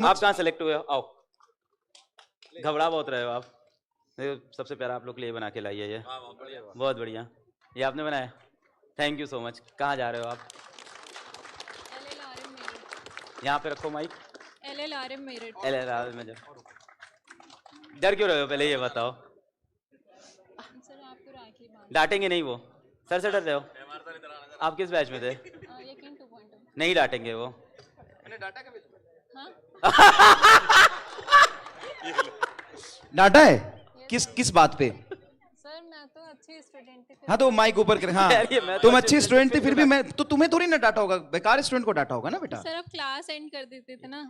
आप कहाँ सेलेक्ट हुए हो? आओ, घबरा बहुत रहे हो आप। सबसे प्यारा आप लोग के लिए बना के लाइए ये, बहुत बढ़िया। ये आपने बनाया, थैंक यू सो मच। कहाँ जा रहे हो आप? यहाँ पे रखो माइक। LLRM मेरठ। LLR में जाओ। डर क्यों रहे हो पहले ये बताओ? सर आपको राखी बांध डांटेंगे नहीं वो? सर से डर रहे हो? आप किस बैच में थे? यकीन 2.0। नहीं डांटेंगे वो। हाँ डांटा है किस बात पे? सर मैं तो अच्छी स्टूडेंट थी। हाँ तो माइक ऊपर कर। हाँ यार ये मैं तो तुम अच्छे अच्छी स्टूडेंट थी, फिर भी student मैं तो तुम्हें थोड़ी ना डांटा होगा, बेकार स्टूडेंट को डांटा होगा ना बेटा। सर आप क्लास एंड कर देते थे ना,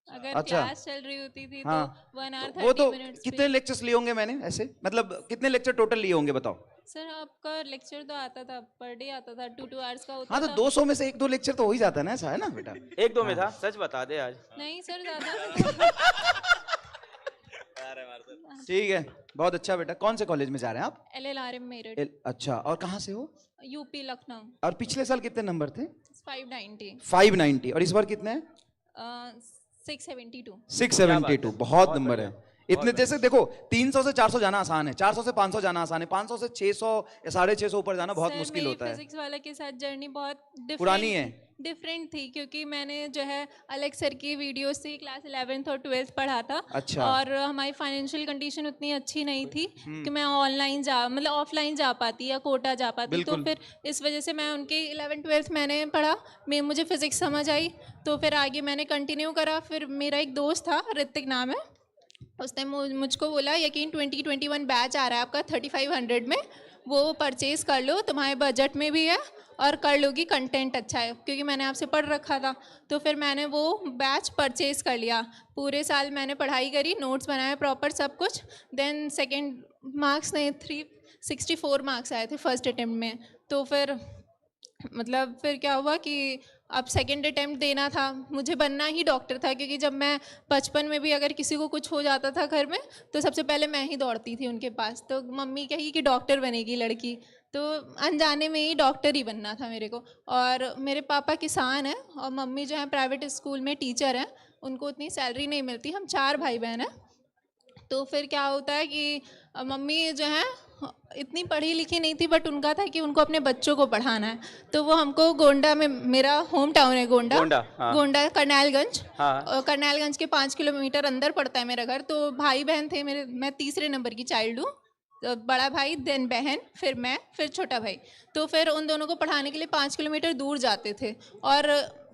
अगर अच्छा। क्लास चल रही होती थी हाँ तो 1 hour तो वो 30 तो minutes कितने लेक्चर्स लिए होंगे मैंने ऐसे, मतलब कितने लेक्चर टोटल लिए होंगे बताओ? सर आपका लेक्चर तो आता था, पर डे आता था, 2 hours का होता हाँ तो था। 200 में से 1-2 लेक्चर तो हो ही जाता है ना, ऐसा है ना बेटा? एक दो में था, सच बता दे आज। नहीं सर ज्यादा। ठीक है, बहुत अच्छा बेटा। कौन से कॉलेज में जा रहे हैं आप? LLRM मेरठ, अच्छा, और कहाँ से हो? यूपी लखनऊ। और पिछले साल कितने नंबर थे? 590। 590। और इस बार कितने हैं? 672। 672। बहुत नंबर है। इतने जैसे देखो 300 से 400 जाना आसान है, 400 से 500 जाना आसान है, 500 से 600 या 650 ऊपर जाना बहुत मुश्किल होता है। फिजिक्स वाला के साथ जर्नी बहुत पुरानी है। डिफरेंट थी, क्योंकि मैंने जो है अलग सर की वीडियो से क्लास 11th और 12th पढ़ा था। अच्छा। और हमारी फाइनेंशियल कंडीशन उतनी अच्छी नहीं थी कि मैं ऑनलाइन जा मतलब ऑफलाइन जा पाती या कोटा जा पाती। तो बिल्कुल। फिर इस वजह से मैं उनके 11th 12th मैंने पढ़ा, मुझे फिजिक्स समझ आई, तो फिर आगे मैंने कंटिन्यू करा। फिर मेरा एक दोस्त था, ऋतिक नाम है, उसने मुझको बोला यकीन 2021 बैच आ रहा है आपका 3500 में, वो परचेज़ कर लो, तुम्हारे बजट में भी है और कर लोगी, कंटेंट अच्छा है, क्योंकि मैंने आपसे पढ़ रखा था। तो फिर मैंने वो बैच परचेज़ कर लिया। पूरे साल मैंने पढ़ाई करी, नोट्स बनाए प्रॉपर सब कुछ। देन सेकंड मार्क्स नहीं, 364 मार्क्स आए थे फर्स्ट अटेम्प्ट में। तो फिर मतलब फिर क्या हुआ कि अब सेकंड अटेम्प्ट देना था, मुझे बनना ही डॉक्टर था, क्योंकि जब मैं बचपन में भी अगर किसी को कुछ हो जाता था घर में तो सबसे पहले मैं ही दौड़ती थी उनके पास। तो मम्मी कही कि डॉक्टर बनेगी लड़की, तो अनजाने में ही डॉक्टर ही बनना था मेरे को। और मेरे पापा किसान हैं और मम्मी जो है प्राइवेट स्कूल में टीचर हैं, उनको उतनी सैलरी नहीं मिलती, हम 4 भाई बहन हैं। तो फिर क्या होता है कि मम्मी जो है इतनी पढ़ी लिखी नहीं थी, बट उनका था कि उनको अपने बच्चों को पढ़ाना है। तो वो हमको गोंडा में, मेरा होम टाउन है गोंडा, हाँ। गोंडा करनैलगंज। हाँ। करनैलगंज के 5 किलोमीटर अंदर पड़ता है मेरा घर। तो भाई बहन थे मेरे, मैं तीसरे नंबर की चाइल्ड हूँ। तो बड़ा भाई, देन बहन, फिर मैं, फिर छोटा भाई। तो फिर उन दोनों को पढ़ाने के लिए 5 किलोमीटर दूर जाते थे, और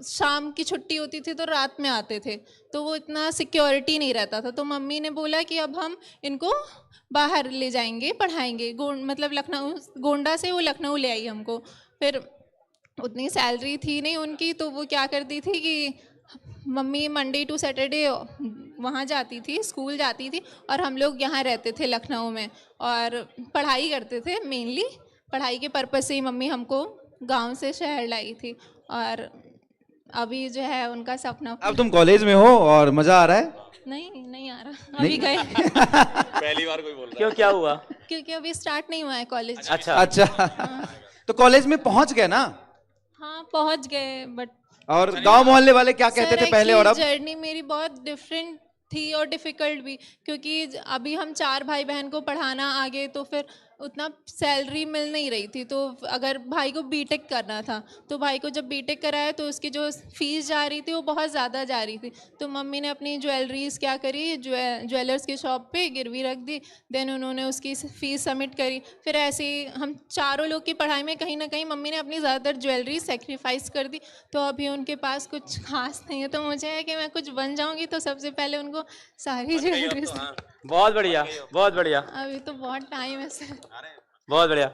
शाम की छुट्टी होती थी तो रात में आते थे, तो वो इतना सिक्योरिटी नहीं रहता था। तो मम्मी ने बोला कि अब हम इनको बाहर ले जाएंगे, पढ़ाएंगे। मतलब लखनऊ, गोंडा से वो लखनऊ ले आई हमको। फिर उतनी सैलरी थी नहीं उनकी, तो वो क्या करती थी कि मम्मी मंडे टू सैटरडे वहाँ जाती थी, स्कूल जाती थी, और हम लोग यहाँ रहते थे लखनऊ में और पढ़ाई करते थे। मेनली पढ़ाई के पर्पज़ से ही मम्मी हमको गांव से शहर लाई थी। और अभी जो है उनका सपना। अब तुम कॉलेज में हो और मजा आ रहा है? नहीं आ रहा, अभी गए। पहली बार कोई बोल रहा है। क्यों, क्या हुआ? क्योंकि अभी स्टार्ट नहीं हुआ है कॉलेज। अच्छा। तो कॉलेज में पहुंच गए ना? हाँ पहुंच गए, बट और गांव मोहल्ले वाले क्या कहते थे पहले और अब? जर्नी मेरी बहुत डिफरेंट थी और डिफ़िकल्ट भी, क्योंकि अभी हम 4 भाई बहन को पढ़ाना आगे, तो फिर उतना सैलरी मिल नहीं रही थी। तो अगर भाई को बीटेक करना था, तो भाई को जब बीटेक कराया तो उसकी जो फीस जा रही थी वो बहुत ज़्यादा जा रही थी। तो मम्मी ने अपनी ज्वेलरीज क्या करी, ज्वेलर्स की शॉप पे गिरवी रख दी। देन उन्होंने उसकी फीस सबमिट करी। फिर ऐसे ही हम चारों लोग की पढ़ाई में कहीं ना कहीं मम्मी ने अपनी ज़्यादातर ज्वेलरी सेक्रीफाइस कर दी। तो अभी उनके पास कुछ खास नहीं है, तो मुझे है कि मैं कुछ बन जाऊँगी तो सबसे पहले उनको सारी ज्वेलरी। बहुत बढ़िया, बहुत बढ़िया। अभी तो बहुत टाइम है सर। बहुत बढ़िया।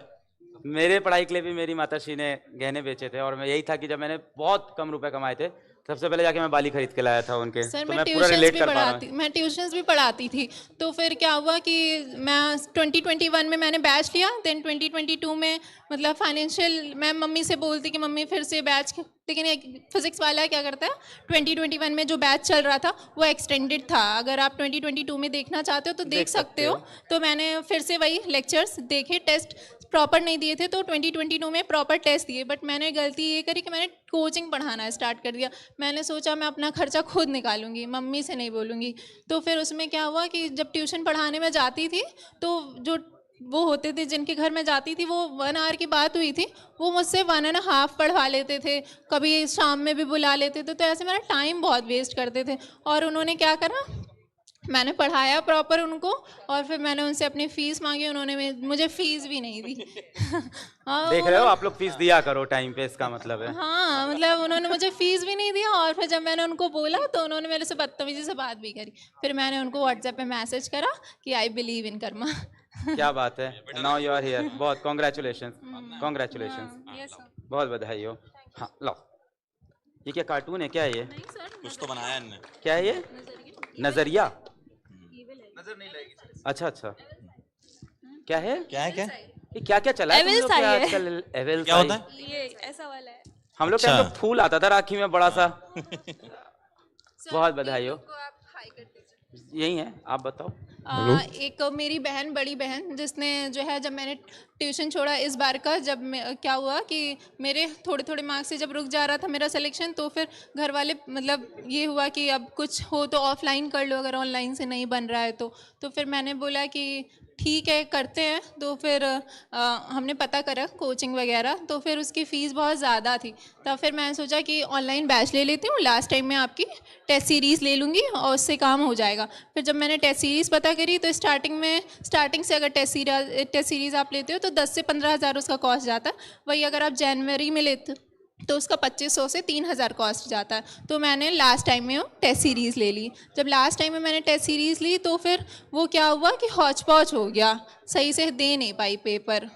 मेरे पढ़ाई के लिए भी मेरी माताश्री ने गहने बेचे थे, और मैं यही था कि जब मैंने बहुत कम रुपए कमाए थे, सबसे पहले जाके मैं बाली खरीद के लाया था उनके। सर तो मैं पूरा रिलेट कर पा रहा हूं। मैं ट्यूशन्स भी पढ़ाती थी। तो फिर क्या हुआ कि मैं 2021 में मैंने बैच लिया। देन 2022 में मतलब फाइनेंशियल, मैं मम्मी से बोलती कि मम्मी फिर से बैच लेकिन एक फिजिक्स वाला क्या करता है, 2021 में जो बैच चल रहा था वो एक्सटेंडेड था, अगर आप 2022 में देखना चाहते हो तो देख सकते हो। तो मैंने फिर से वही लेक्चर्स देखे, टेस्ट प्रॉपर नहीं दिए थे तो 2022 में प्रॉपर टेस्ट दिए, बट मैंने गलती ये करी कि मैंने कोचिंग पढ़ाना स्टार्ट कर दिया। मैंने सोचा मैं अपना खर्चा खुद निकालूंगी, मम्मी से नहीं बोलूँगी। तो फिर उसमें क्या हुआ कि जब ट्यूशन पढ़ाने में जाती थी तो जो वो होते थे जिनके घर में जाती थी, वो 1 आवर की बात हुई थी, वो मुझसे 1.5 पढ़वा लेते थे, कभी शाम में भी बुला लेते थे। तो ऐसे मेरा टाइम बहुत वेस्ट करते थे। और उन्होंने क्या करा, मैंने पढ़ाया प्रॉपर उनको और फिर मैंने उनसे अपनी फ़ीस मांगी, उन्होंने मुझे फ़ीस भी नहीं दी। देख रहे हो आप लोग, फीस दिया करो टाइम पे, इसका मतलब है। हाँ, मतलब उन्होंने मुझे फ़ीस भी नहीं दिया और फिर जब मैंने उनको बोला तो उन्होंने मेरे से बदतमीजी से बात भी करी। फिर मैंने उनको व्हाट्सएप पे मैसेज करा कि आई बिलीव इन कर्मा। क्या बात है, नाउ यू आर हियर। बहुत कॉन्ग्रेचुलेशन, कॉन्ग्रेचुलेशन, बहुत बधाई हो। हाँ लो, ये क्या कार्टून है, क्या है ये? कुछ तो बनाया इनने। क्या है ये? नजरिया? नजर नहीं लगेगी। अच्छा अच्छा, क्या है? क्या है क्या? ये क्या क्या चला है तुम लोग पे आजकल? एविल क्या होता है? ये ऐसा वाला है। हम लोग टाइम तो फूल आता था राखी में बड़ा सा। बहुत बधाई हो। यही है, आप बताओ। एक मेरी बहन, बड़ी बहन, जिसने जो है जब मैंने ट्यूशन छोड़ा इस बार का, जब क्या हुआ कि मेरे थोड़े थोड़े मार्क्स से जब रुक जा रहा था मेरा सिलेक्शन, तो फिर घर वाले मतलब ये हुआ कि अब कुछ हो तो ऑफलाइन कर लो, अगर ऑनलाइन से नहीं बन रहा है तो फिर मैंने बोला कि ठीक है करते हैं। तो फिर हमने पता करा कोचिंग वगैरह, तो फिर उसकी फ़ीस बहुत ज़्यादा थी। तब फिर मैंने सोचा कि ऑनलाइन बैच ले लेती हूँ, लास्ट टाइम में आपकी टेस्ट सीरीज़ ले लूँगी और उससे काम हो जाएगा। फिर जब मैंने टेस्ट सीरीज़ पता करी तो स्टार्टिंग से अगर टेस्ट सीरीज़ आप लेते हो तो 10 से 15 हज़ार उसका कॉस्ट जाता है। वही अगर आप जनवरी में लेते तो उसका 2500 से 3000 कॉस्ट जाता है। तो मैंने लास्ट टाइम में वो टेस्ट सीरीज़ ले ली। जब लास्ट टाइम में मैंने टेस्ट सीरीज़ ली तो फिर वो क्या हुआ कि हौच पौच हो गया, सही से दे नहीं पाई पेपर।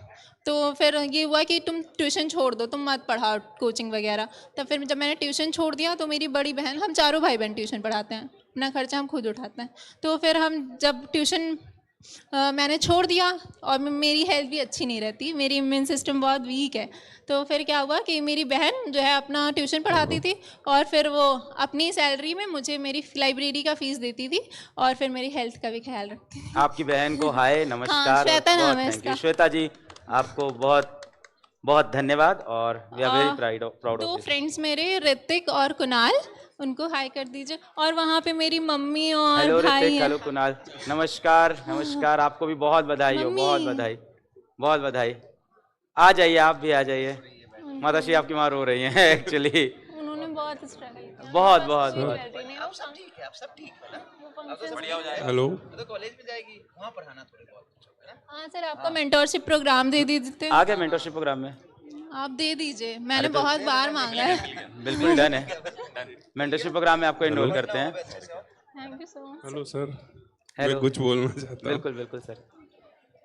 तो फिर ये हुआ कि तुम ट्यूशन छोड़ दो, तुम मत पढ़ाओ कोचिंग वगैरह। तब फिर जब मैंने ट्यूशन छोड़ दिया तो मेरी बड़ी बहन, हम चारों भाई बहन ट्यूशन पढ़ाते हैं, अपना खर्चा हम खुद उठाते हैं। तो फिर हम जब ट्यूशन मैंने छोड़ दिया और मेरी हेल्थ भी अच्छी नहीं रहती, मेरी इम्यून सिस्टम बहुत वीक है। तो फिर क्या हुआ कि मेरी बहन जो है अपना ट्यूशन पढ़ाती थी और फिर वो अपनी सैलरी में मुझे मेरी लाइब्रेरी का फ़ीस देती थी और फिर मेरी हेल्थ का भी ख्याल रखती थी। आपकी बहन को हाय नमस्कार। श्वेता नाम है बहुत इसका। श्वेता जी, आपको बहुत बहुत धन्यवाद और वी आर वेरी प्राउड दो ऑफ फ्रेंड्स मेरे, ऋतिक और कुणाल, उनको हाय कर दीजिए। और वहाँ पे मेरी मम्मी और हेलो भाई ऋतिक, हैं। हेलो कुणाल, नमस्कार नमस्कार। आपको भी बहुत बधाई हो, बहुत बधाई, बहुत बधाई। आ जाइए, आप भी आ जाइए। माताश्री आपकी माँ रो रही हैं एक्चुअली, उन्होंने बहुत स्ट्रगल किया। बहुत बहुत आप सब ठीक है, आप सब ठीक है ना? हेलो, तो कॉलेज में जाएगी, वहाँ पढ़ाना थोड़े बहुत है ना? हाँ सर, आपका मेंटोरशिप प्रोग्राम दे दीजिए। आ गया मेंटरशिप प्रोग्राम में, आप दे दीजिए, मैंने बहुत बार मांगा है। बिल्कुल डन है। मेंटरशिप प्रोग्राम में आपको एनरोल करते हैं। Thank you so much. Hello sir, hello. मैं कुछ बोलना चाहता हूँ। बिल्कुल बिल्कुल सर।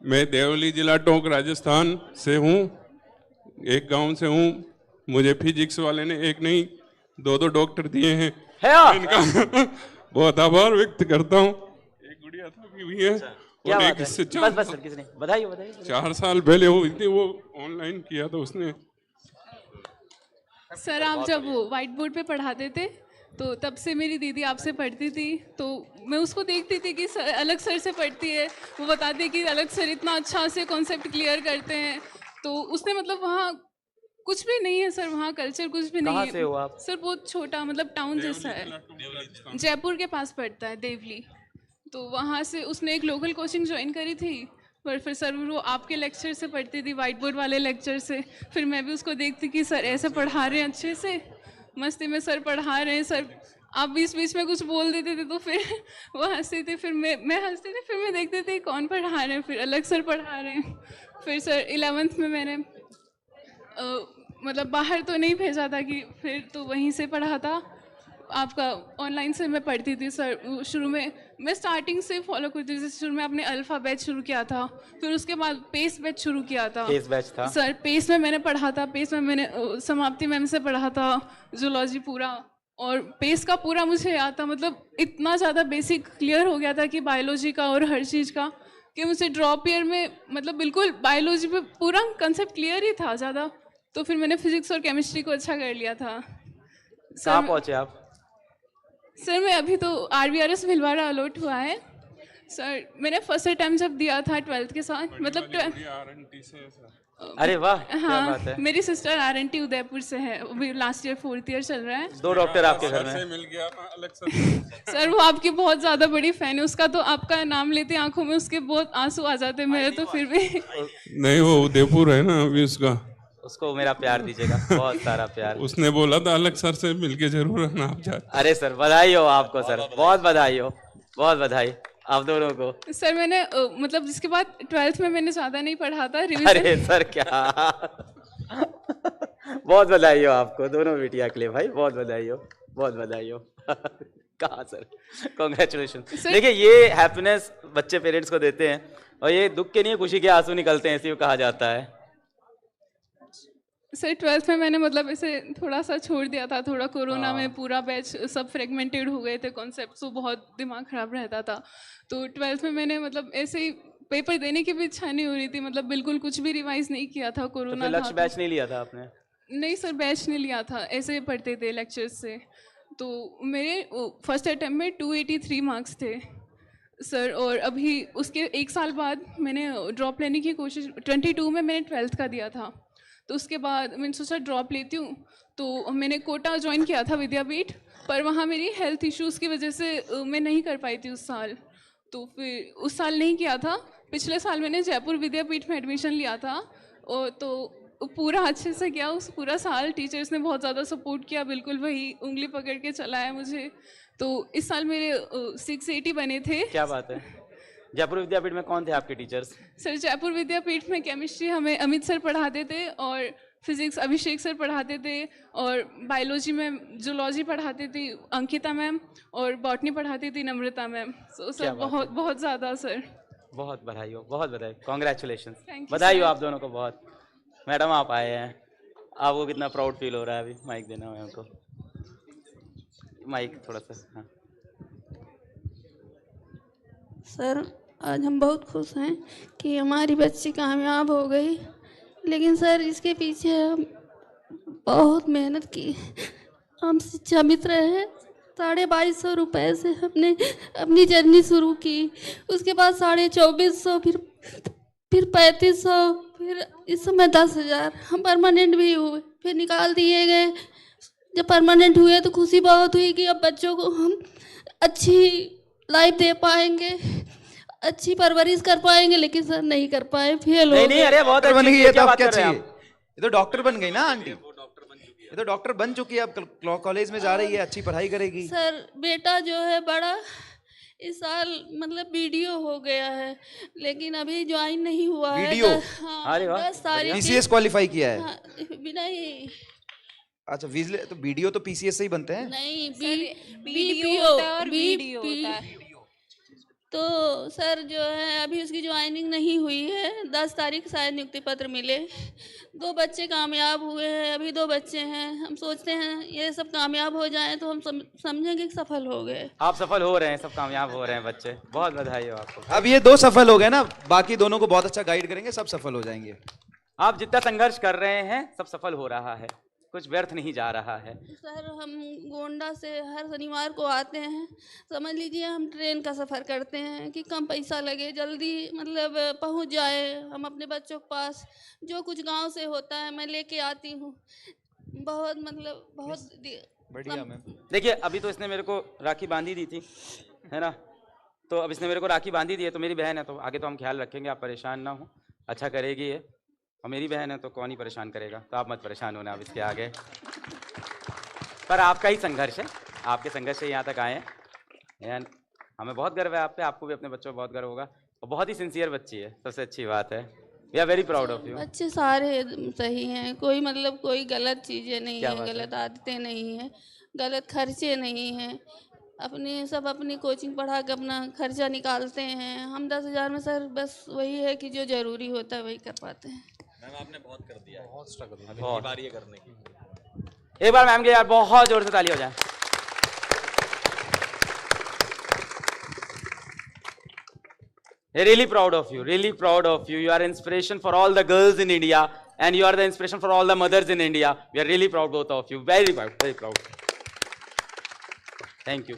मैं देवली जिला टोंक राजस्थान से हूँ, एक गांव से हूँ। मुझे फिजिक्स वाले ने एक नहीं 2 डॉक्टर दिए हैं, इनका बहुत आभार व्यक्त करता हूँ। एक गुड़िया था भी हुई है क्या और बात एक है? इससे बस बस सर, किसी ने बधाई हो, बधाई। 4 साल पहले वो ऑनलाइन किया था उसने। सर आप जब व्हाइट बोर्ड पे पढ़ाते थे तो तब से मेरी दीदी आपसे पढ़ती थी, तो मैं उसको देखती थी कि सर अलग सर से पढ़ती है, वो बताते कि अलग सर इतना अच्छा से कॉन्सेप्ट क्लियर करते हैं। तो उसने मतलब वहाँ कुछ भी नहीं है सर, वहाँ कल्चर कुछ भी नहीं कहाँ है। से हो आप? सर बहुत छोटा मतलब टाउन जैसा है, जयपुर के पास पड़ता है, देवली। तो वहाँ से उसने एक लोकल कोचिंग ज्वाइन करी थी, पर फिर सर वो आपके लेक्चर से पढ़ती थी, वाइट बोर्ड वाले लेक्चर से। फिर मैं भी उसको देखती कि सर ऐसे पढ़ा रहे हैं अच्छे से, मस्ती में सर पढ़ा रहे हैं। सर आप बीच बीच में कुछ बोल देते थे तो फिर वो हंसते थे, फिर मैं हंसती थी, फिर मैं देखते थे कौन पढ़ा रहे हैं, फिर अलग सर पढ़ा रहे हैं। फिर सर 11th में मैंने मतलब बाहर तो नहीं भेजा था, कि फिर तो वहीं से पढ़ा था आपका, ऑनलाइन से मैं पढ़ती थी सर। शुरू में मैं स्टार्टिंग से फॉलो करती थी, शुरू में आपने अल्फ़ा बैच शुरू किया था, फिर उसके बाद पेस बैच शुरू किया था। पेस बैच था सर, पेस में मैंने पढ़ा था, पेस में मैंने समाप्ति मैम से पढ़ा था जूलॉजी पूरा, और पेस का पूरा मुझे याद था, मतलब इतना ज़्यादा बेसिक क्लियर हो गया था कि बायोलॉजी का और हर चीज़ का, कि मुझे ड्रॉप ईयर में मतलब बिल्कुल बायोलॉजी पे पूरा कंसेप्ट क्लियर ही था ज़्यादा। तो फिर मैंने फिजिक्स और केमिस्ट्री को अच्छा कर लिया था। कहाँ पहुंचे आप? सर मैं अभी तो RVRS भिलवाड़ा अलॉट हुआ है सर। मैंने फर्स्ट अटैम्प्ट जब दिया था 12th के साथ, मतलब RNT से है सर। अरे वाह, क्या बात है। मेरी सिस्टर RNT उदयपुर से है, अभी लास्ट ईयर 4th ईयर चल रहा है। 2 डॉक्टर आपके घर में? मिल गया था अलग से। सर वो आपकी बहुत ज्यादा बड़ी फैन है, उसका तो आपका नाम लेते आंखों में उसके बहुत आंसू आ जाते हैं, मेरे तो फिर भी। नहीं, वो उदयपुर है ना अभी उसका। उसको मेरा प्यार दीजिएगा, बहुत सारा प्यार। उसने बोला था अलग सर से मिलके जरूर आना आप जाते। अरे सर बधाई हो आपको सर, बहुत बधाई हो, बहुत बधाई आप दोनों को। सर मैंने मतलब जिसके बाद 12th में मैंने ज्यादा नहीं पढ़ा था, अरे सर क्या बहुत बधाई हो आपको दोनों बेटिया के लिए भाई, बहुत बधाई हो, बहुत बधाई हो। कहा सर, कॉन्ग्रेचुलेशन। देखिए ये हैप्पीनेस बच्चे पेरेंट्स को देते हैं, और ये दुख के नहीं खुशी के आंसू निकलते हैं, ऐसे कहा जाता है। सर 12th में मैंने मतलब ऐसे थोड़ा सा छोड़ दिया था, थोड़ा कोरोना में पूरा बैच सब फ्रेगमेंटेड हो गए थे कॉन्सेप्ट, तो बहुत दिमाग खराब रहता था। तो 12th में मैंने मतलब ऐसे ही पेपर देने की भी इच्छा नहीं हो रही थी, मतलब बिल्कुल कुछ भी रिवाइज नहीं किया था, कोरोना तो लक्ष्य बैच नहीं लिया था आपने? नहीं सर, बैच नहीं लिया था, ऐसे पढ़ते थे लेक्चर्स से। तो मेरे फर्स्ट अटैम्प्ट में 283 मार्क्स थे सर, और अभी उसके 1 साल बाद मैंने ड्रॉप लेने की कोशिश, 22 में मैंने 12th का दिया था, तो उसके बाद मैंने सोचा ड्रॉप लेती हूँ। तो मैंने कोटा ज्वाइन किया था विद्यापीठ, पर वहाँ मेरी हेल्थ इश्यूज़ की वजह से मैं नहीं कर पाई थी उस साल, तो फिर उस साल नहीं किया था। पिछले साल मैंने जयपुर विद्यापीठ में एडमिशन लिया था, और तो पूरा अच्छे से गया उस पूरा साल। टीचर्स ने बहुत ज़्यादा सपोर्ट किया, बिल्कुल वही उंगली पकड़ के चलाया मुझे। तो इस साल मेरे 680 बने थे। क्या बात है। जयपुर विद्यापीठ में कौन थे आपके टीचर्स? सर जयपुर विद्यापीठ में केमिस्ट्री हमें अमित सर पढ़ाते थे, और फिजिक्स अभिषेक सर पढ़ाते थे, और बायोलॉजी में जूलॉजी पढ़ाती थी अंकिता मैम, और बॉटनी पढ़ाती थी नम्रता मैम। सो सर बहुत बहुत ज़्यादा सर। बहुत बधाई हो, बहुत बधाई, कॉन्ग्रेचुलेशन, Thank you, बधाई हो sir. आप दोनों को बहुत। मैडम आप आए हैं, आपको कितना प्राउड फील हो रहा है? अभी माइक देना मैम को, माइक थोड़ा सा। हाँ सर आज हम बहुत खुश हैं कि हमारी बच्ची कामयाब हो गई, लेकिन सर इसके पीछे हम बहुत मेहनत की। हम शिक्षा मित्र हैं, 2250 रुपये से हमने अपनी जर्नी शुरू की, उसके बाद 2450, फिर 3500, फिर इस समय 10,000। हम परमानेंट भी हुए, फिर निकाल दिए गए। जब परमानेंट हुए तो खुशी बहुत हुई कि अब बच्चों को हम अच्छी लाइफ दे पाएंगे, अच्छी परवरिश कर पाएंगे, लेकिन सर नहीं कर पाए, फेल हो गए। नहीं, अरे बहुत बन गई है, तो बात क्या कर रहे हैं चाहिए? ये तो डॉक्टर बन गई ना आंटी, ये तो डॉक्टर बन चुकी है, अब कॉलेज में जा रही है, अच्छी पढ़ाई करेगी। सर बेटा जो है बड़ा इस साल मतलब वीडियो हो गया है, लेकिन अभी ज्वाइन नहीं हुआ है। वीडियो? हाँ, अरे वाह, 10 तारीख पीसीएस क्वालिफाई किया है? हाँ, नहीं अच्छा विजले, तो वीडियो तो पीसीएस से ही बनते हैं। नहीं, वीडियो होता है और वीडियो होता है। तो सर जो है अभी उसकी ज्वाइनिंग नहीं हुई है, 10 तारीख शायद नियुक्ति पत्र मिले। 2 बच्चे कामयाब हुए हैं, अभी 2 बच्चे हैं। हम सोचते हैं ये सब कामयाब हो जाएं तो हम समझेंगे कि सफल हो गए। आप सफल हो रहे हैं, सब कामयाब हो रहे हैं बच्चे, बहुत बधाई हो आपको। अब ये 2 सफल हो गए ना, बाकी दोनों को बहुत अच्छा गाइड करेंगे, सब सफल हो जाएंगे। आप जितना संघर्ष कर रहे हैं सब सफल हो रहा है, कुछ व्यर्थ नहीं जा रहा है। सर हम गोंडा से हर शनिवार को आते हैं, समझ लीजिए हम ट्रेन का सफ़र करते हैं कि कम पैसा लगे, जल्दी मतलब पहुंच जाए हम अपने बच्चों के पास। जो कुछ गांव से होता है मैं लेके आती हूँ, बहुत मतलब बहुत बढ़िया मैम। देखिए अभी तो इसने मेरे को राखी बांधी दी थी, है ना, तो अब इसने मेरे को राखी बांधी दी है, तो मेरी बहन है, तो आगे तो हम ख्याल रखेंगे, आप परेशान ना हो, अच्छा करेगी ये, और मेरी बहन है तो कौन ही परेशान करेगा, तो आप मत परेशान होना अब इसके आगे। पर आपका ही संघर्ष है, आपके संघर्ष से यहाँ तक आए हैं, हमें बहुत गर्व है आप पे, आपको भी अपने बच्चों पर बहुत गर्व होगा, और बहुत ही सिंसियर बच्ची है, सबसे अच्छी बात है। We are very proud of you. बच्चे सारे सही हैं, कोई मतलब कोई गलत चीज़ें नहीं है, गलत आदतें नहीं हैं, गलत खर्चे नहीं हैं, अपनी सब अपनी कोचिंग पढ़ा के अपना खर्चा निकालते हैं। हम 10,000 में सर बस वही है कि जो ज़रूरी होता है वही कर पाते हैं। मैम आपने बहुत कर दिया है, बहुत स्ट्रगल, अभी बारी है करने की। एक बार मैम के यार बहुत जोर से ताली हो जाए। Really proud of you, really proud of you. You are inspiration for all the girls in India, and you are the inspiration for all the mothers in India. We are really proud both of you. Very proud, very proud. Thank you.